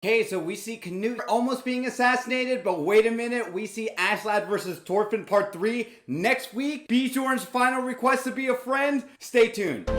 Okay, so we see Canute almost being assassinated, but wait a minute, we see Askeladd versus Thorfinn part 3 next week. Bjorn's final request to be a friend. Stay tuned.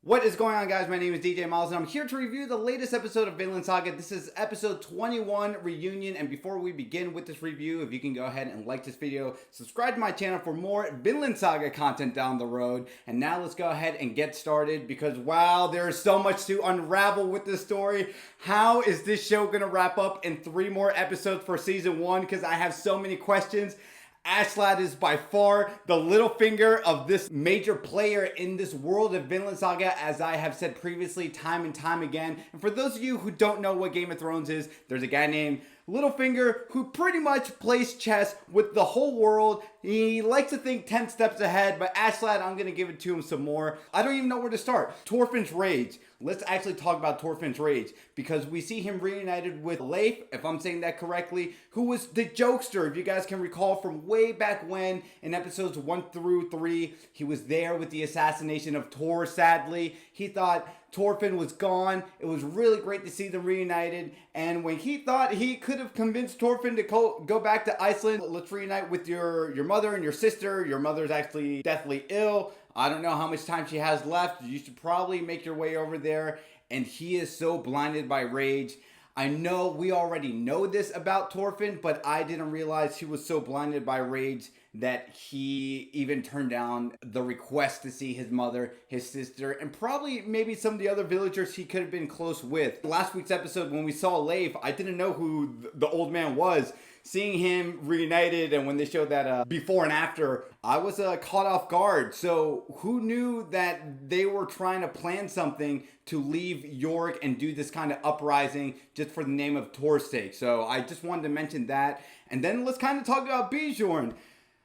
What is going on, guys? My name is DJ Miles and I'm here to review the latest episode of Vinland Saga. This is episode 21, Reunion. And before we begin with this review, if you can go ahead and like this video, subscribe to my channel for more Vinland Saga content down the road. And now let's go ahead and get started because wow, there is so much to unravel with this story. How is this show going to wrap up in 3 more episodes for season 1? Because I have so many questions. Askeladd is by far the little finger of this major player in this world of Vinland Saga, as I have said previously time and time again. And for those of you who don't know what Game of Thrones is, there's a guy named Littlefinger who pretty much plays chess with the whole world. He likes to think 10 steps ahead, but Askeladd, I'm going to give it to him some more. I don't even know where to start. Thorfinn's rage. Let's actually talk about Thorfinn's rage because we see him reunited with Leif, if I'm saying that correctly, who was the jokester, if you guys can recall from way back when in episodes 1 through 3. He was there with the assassination of Thor, sadly. He thought Thorfinn was gone. It was really great to see them reunited. And when he thought he could have convinced Thorfinn to go back to Iceland, let's reunite with your mother and your sister. Your mother's actually deathly ill. I don't know how much time she has left. You should probably make your way over there. And he is so blinded by rage. I know we already know this about Thorfinn, but I didn't realize he was so blinded by rage that he even turned down the request to see his mother, his sister, and probably maybe some of the other villagers he could have been close with. Last week's episode, when we saw Leif, I didn't know who the old man was. Seeing him reunited and when they showed that before and after, I was caught off guard. So who knew that they were trying to plan something to leave York and do this kind of uprising just for the name of Thor's sake? So I just wanted to mention that. And then let's kind of talk about Bjorn.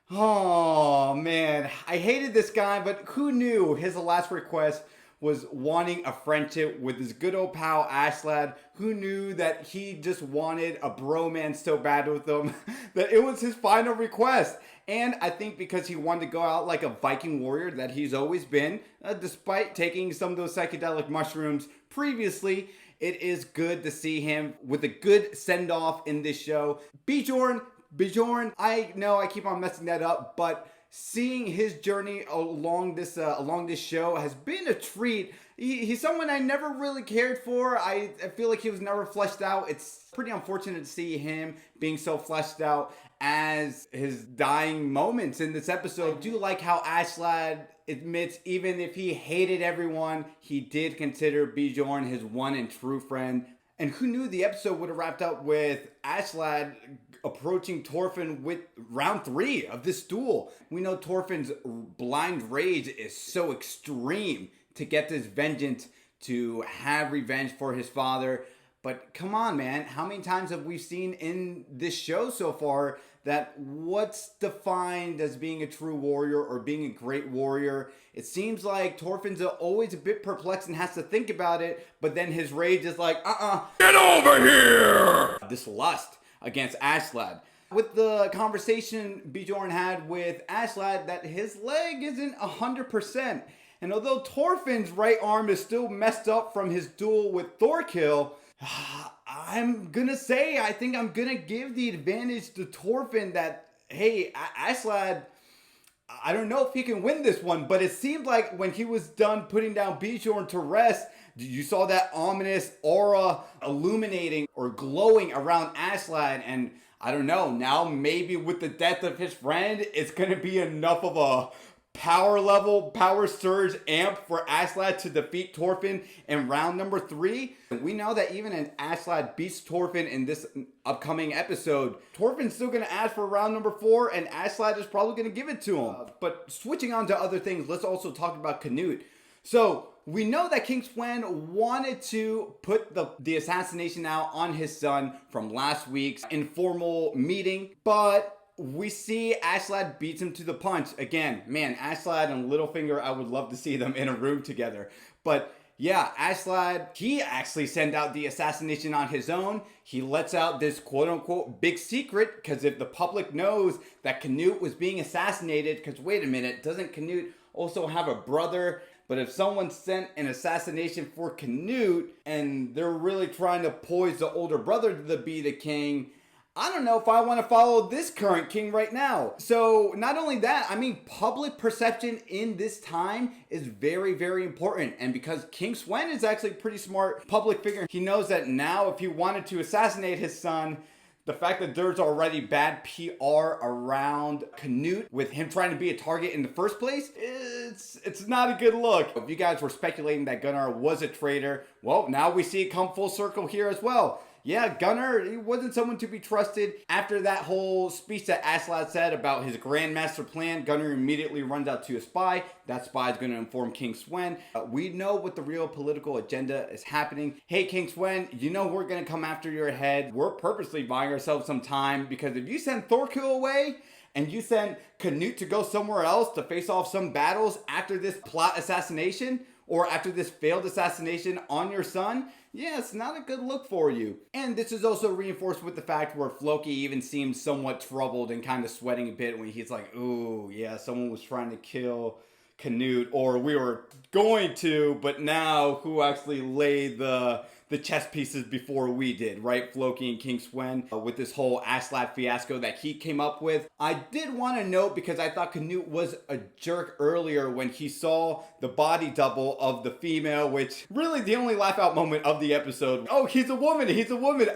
Oh man, I hated this guy, but who knew his last request was wanting a friendship with his good old pal Askeladd? Who knew that he just wanted a bromance so bad with them that it was his final request? And I think because he wanted to go out like a Viking warrior that he's always been, despite taking some of those psychedelic mushrooms previously, it is good to see him with a good send-off in this show. Bjorn, I know I keep on messing that up, but seeing his journey along this show has been a treat. He's someone I never really cared for. I feel like he was never fleshed out. It's pretty unfortunate to see him being so fleshed out as his dying moments in this episode. I do like how Askeladd admits even if he hated everyone, he did consider Bjorn his one and true friend. And who knew the episode would have wrapped up with Askeladd approaching Thorfinn with round 3 of this duel. We know Thorfinn's blind rage is so extreme to get this vengeance, to have revenge for his father. But come on, man, how many times have we seen in this show so far that what's defined as being a true warrior or being a great warrior? It seems like Thorfinn's always a bit perplexed and has to think about it, but then his rage is like, get over here! This lust against Askeladd. With the conversation Bjorn had with Askeladd that his leg isn't 100%. And although Thorfinn's right arm is still messed up from his duel with Thorkill, I'm gonna say I think I'm gonna give the advantage to Thorfinn that, hey, Askeladd, I don't know if he can win this one, but it seemed like when he was done putting down Bjorn to rest, you saw that ominous aura illuminating or glowing around Askeladd, and I don't know, now maybe with the death of his friend, it's going to be enough of a power surge amp for Askeladd to defeat Thorfinn in round number 3. We know that even if Askeladd beats Thorfinn in this upcoming episode, Thorfinn's still going to ask for round number 4, and Askeladd is probably going to give it to him. But switching on to other things, let's also talk about Canute. So we know that King Sweyn wanted to put the assassination out on his son from last week's informal meeting, but we see Askeladd beats him to the punch. Again, man, Askeladd and Littlefinger, I would love to see them in a room together. But yeah, Askeladd, he actually sent out the assassination on his own. He lets out this quote-unquote big secret, because if the public knows that Canute was being assassinated, because wait a minute, doesn't Canute also have a brother? But if someone sent an assassination for Canute, and they're really trying to poise the older brother to be the king, I don't know if I want to follow this current king right now. So not only that, I mean, public perception in this time is very, very important. And because King Sweyn is actually a pretty smart public figure, he knows that now if he wanted to assassinate his son, the fact that there's already bad PR around Canute with him trying to be a target in the first place, it's not a good look. If you guys were speculating that Gunnar was a traitor, well, now we see it come full circle here as well. Yeah, Gunnar, he wasn't someone to be trusted. After that whole speech that Askeladd said about his grandmaster plan, Gunnar immediately runs out to a spy. That spy is going to inform King Sweyn. We know what the real political agenda is happening. Hey, King Sweyn, you know we're going to come after your head. We're purposely buying ourselves some time, because if you send Thorfinn away and you send Canute to go somewhere else to face off some battles after this plot assassination, or after this failed assassination on your son, yeah, it's not a good look for you. And this is also reinforced with the fact where Floki even seems somewhat troubled and kind of sweating a bit when he's like, ooh, yeah, someone was trying to kill Canute, or we were going to, but now who actually laid the chess pieces before we did, right? Floki and King Sweyn with this whole Askeladd fiasco that he came up with. I did want to note, because I thought Canute was a jerk earlier when he saw the body double of the female, which really the only laugh out moment of the episode. Oh, he's a woman.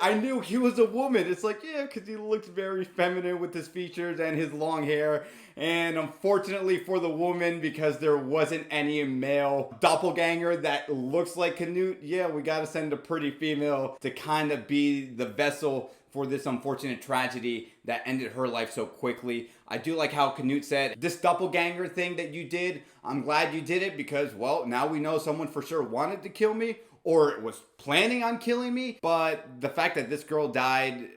I knew he was a woman. It's like, yeah, because he looks very feminine with his features and his long hair. And unfortunately for the woman, because there wasn't any male doppelganger that looks like Canute, yeah, we got to send a pretty female to kind of be the vessel for this unfortunate tragedy that ended her life so quickly. I do like how Canute said, this doppelganger thing that you did, I'm glad you did it, because, well, now we know someone for sure wanted to kill me, or was planning on killing me. But the fact that this girl died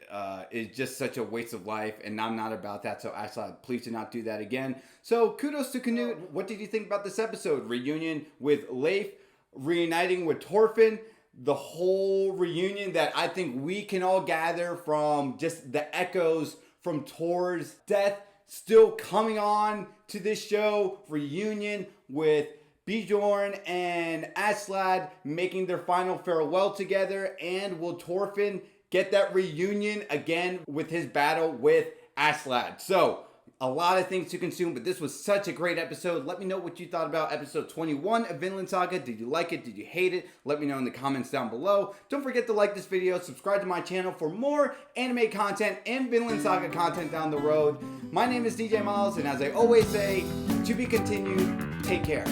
is just such a waste of life, and I'm not about that. So Askeladd, please do not do that again. So kudos to Canute. What did you think about this episode? Reunion with Leif, reuniting with Thorfinn, the whole reunion that I think we can all gather from just the echoes from Thor's death still coming on to this show. Reunion with Bjorn and Askeladd making their final farewell together, and will Thorfinn get that reunion again with his battle with Askeladd? So a lot of things to consume, but this was such a great episode. Let me know what you thought about episode 21 of Vinland Saga. Did you like it? Did you hate it? Let me know in the comments down below. Don't forget to like this video, subscribe to my channel for more anime content and Vinland Saga content down the road. My name is DJ Miles, and as I always say, to be continued, take care.